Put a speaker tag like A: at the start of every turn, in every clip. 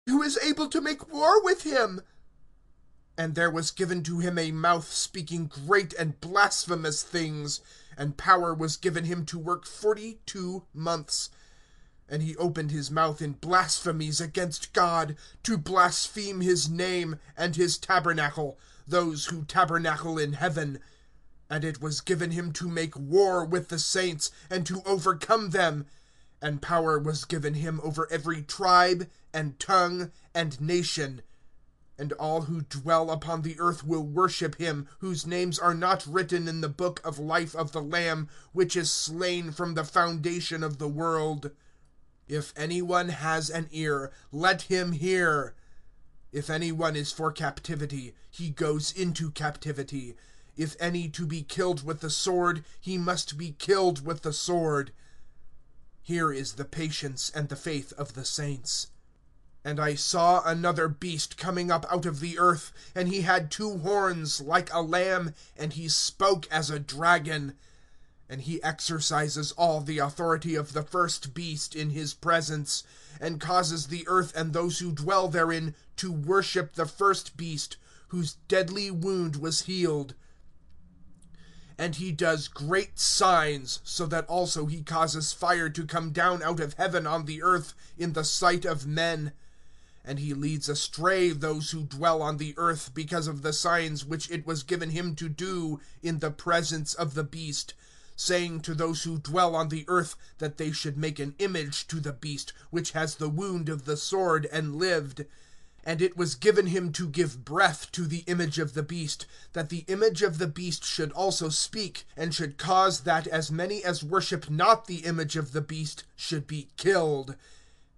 A: Who is able to make war with him? And there was given to him a mouth speaking great and blasphemous things, and power was given him to work 42 months. And he opened his mouth in blasphemies against God, to blaspheme his name and his tabernacle, those who tabernacle in heaven. And it was given him to make war with the saints, and to overcome them. And power was given him over every tribe, and tongue, and nation. And all who dwell upon the earth will worship him, whose names are not written in the book of life of the Lamb, which is slain from the foundation of the world. If anyone has an ear, let him hear. If anyone is for captivity, he goes into captivity. If any to be killed with the sword, he must be killed with the sword. Here is the patience and the faith of the saints. And I saw another beast coming up out of the earth, and he had 2 horns like a lamb, and he spoke as a dragon. And he exercises all the authority of the first beast in his presence, and causes the earth and those who dwell therein to worship the first beast, whose deadly wound was healed. And he does great signs, so that also he causes fire to come down out of heaven on the earth in the sight of men. And he leads astray those who dwell on the earth because of the signs which it was given him to do in the presence of the beast, saying to those who dwell on the earth that they should make an image to the beast, which has the wound of the sword and lived. And it was given him to give breath to the image of the beast, that the image of the beast should also speak, and should cause that as many as worship not the image of the beast should be killed.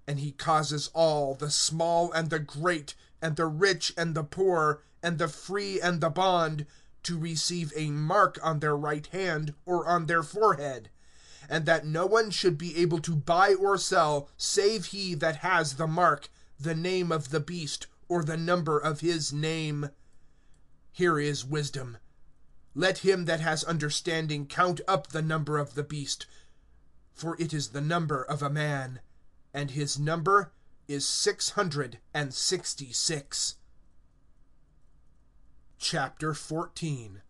A: And he causes all, the small and the great, and the rich and the poor, and the free and the bond, to receive a mark on their right hand or on their forehead, and that no one should be able to buy or sell, save he that has the mark, the name of the beast, or the number of his name. Here is wisdom. Let him that has understanding count up the number of the beast, for it is the number of a man, and his number is 666. Chapter 14.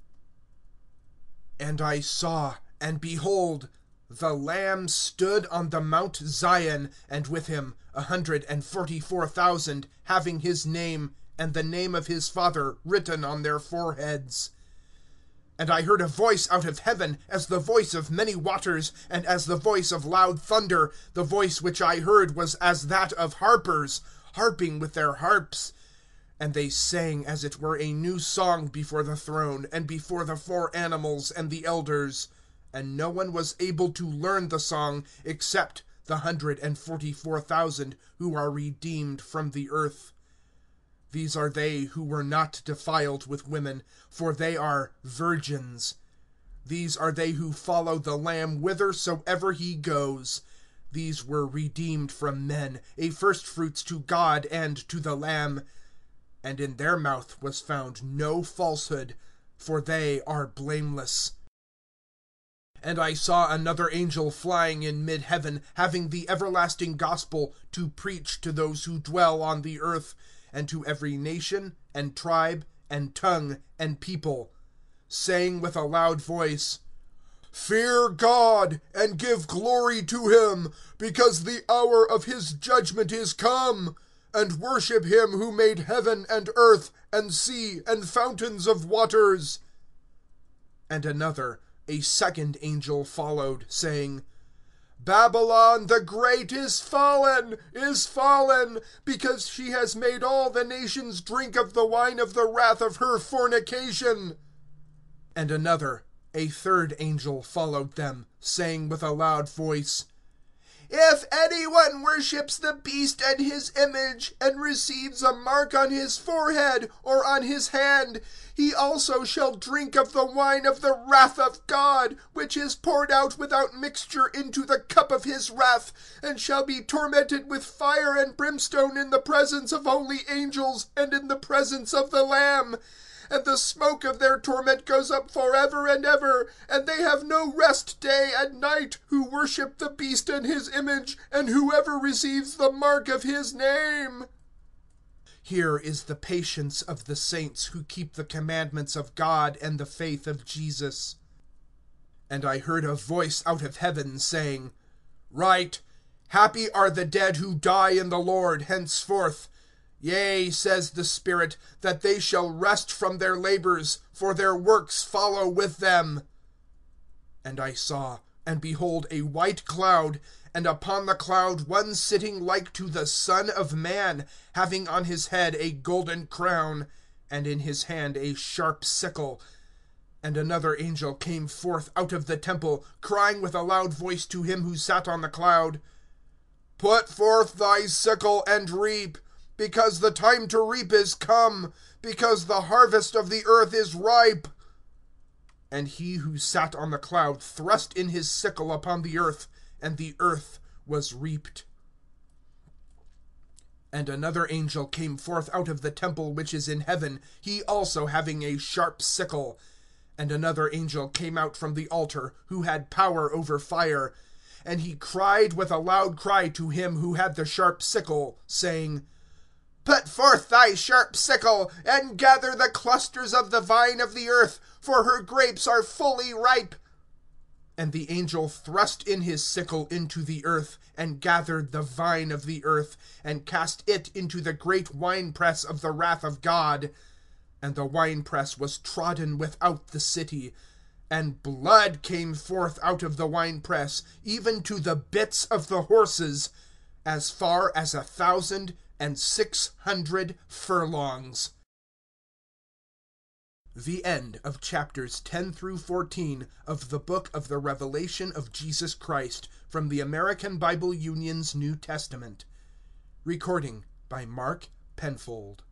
A: And I saw, and behold, the Lamb stood on the Mount Zion, and with him 144,000, having his name and the name of his Father written on their foreheads. And I heard a voice out of heaven, as the voice of many waters, and as the voice of loud thunder. The voice which I heard was as that of harpers, harping with their harps. And they sang as it were a new song before the throne, and before the 4 animals and the elders. And no one was able to learn the song, except the 144,000 who are redeemed from the earth. These are they who were not defiled with women, for they are virgins. These are they who follow the Lamb whithersoever he goes. These were redeemed from men, a firstfruits to God and to the Lamb. And in their mouth was found no falsehood, for they are blameless. And I saw another angel flying in mid-heaven, having the everlasting gospel to preach to those who dwell on the earth, and to every nation, and tribe, and tongue, and people, saying with a loud voice, Fear God, and give glory to him, because the hour of his judgment is come, and worship him who made heaven and earth, and sea, and fountains of waters. And another, a second angel followed, saying, Babylon the great is fallen, because she has made all the nations drink of the wine of the wrath of her fornication. And another, a third angel followed them, saying with a loud voice, If anyone worships the beast and his image, and receives a mark on his forehead or on his hand, he also shall drink of the wine of the wrath of God, which is poured out without mixture into the cup of his wrath, and shall be tormented with fire and brimstone in the presence of holy angels and in the presence of the Lamb. And the smoke of their torment goes up forever and ever, and they have no rest day and night, who worship the beast and his image, and whoever receives the mark of his name. Here is the patience of the saints who keep the commandments of God and the faith of Jesus. And I heard a voice out of heaven saying, Write, Happy are the dead who die in the Lord henceforth. Yea, says the Spirit, that they shall rest from their labors, for their works follow with them. And I saw, and behold, a white cloud, and upon the cloud one sitting like to the Son of Man, having on his head a golden crown, and in his hand a sharp sickle. And another angel came forth out of the temple, crying with a loud voice to him who sat on the cloud, Put forth thy sickle and reap, because the time to reap is come, because the harvest of the earth is ripe. And he who sat on the cloud thrust in his sickle upon the earth, and the earth was reaped. And another angel came forth out of the temple which is in heaven, he also having a sharp sickle. And another angel came out from the altar, who had power over fire. And he cried with a loud cry to him who had the sharp sickle, saying, Put forth thy sharp sickle, and gather the clusters of the vine of the earth, for her grapes are fully ripe. And the angel thrust in his sickle into the earth, and gathered the vine of the earth, and cast it into the great winepress of the wrath of God. And the winepress was trodden without the city, and blood came forth out of the winepress, even to the bits of the horses, as far as 1,600 furlongs. The end of chapters 10 through 14 of the book of the Revelation of Jesus Christ from the American Bible Union's New Testament. Recording by Mark Penfold.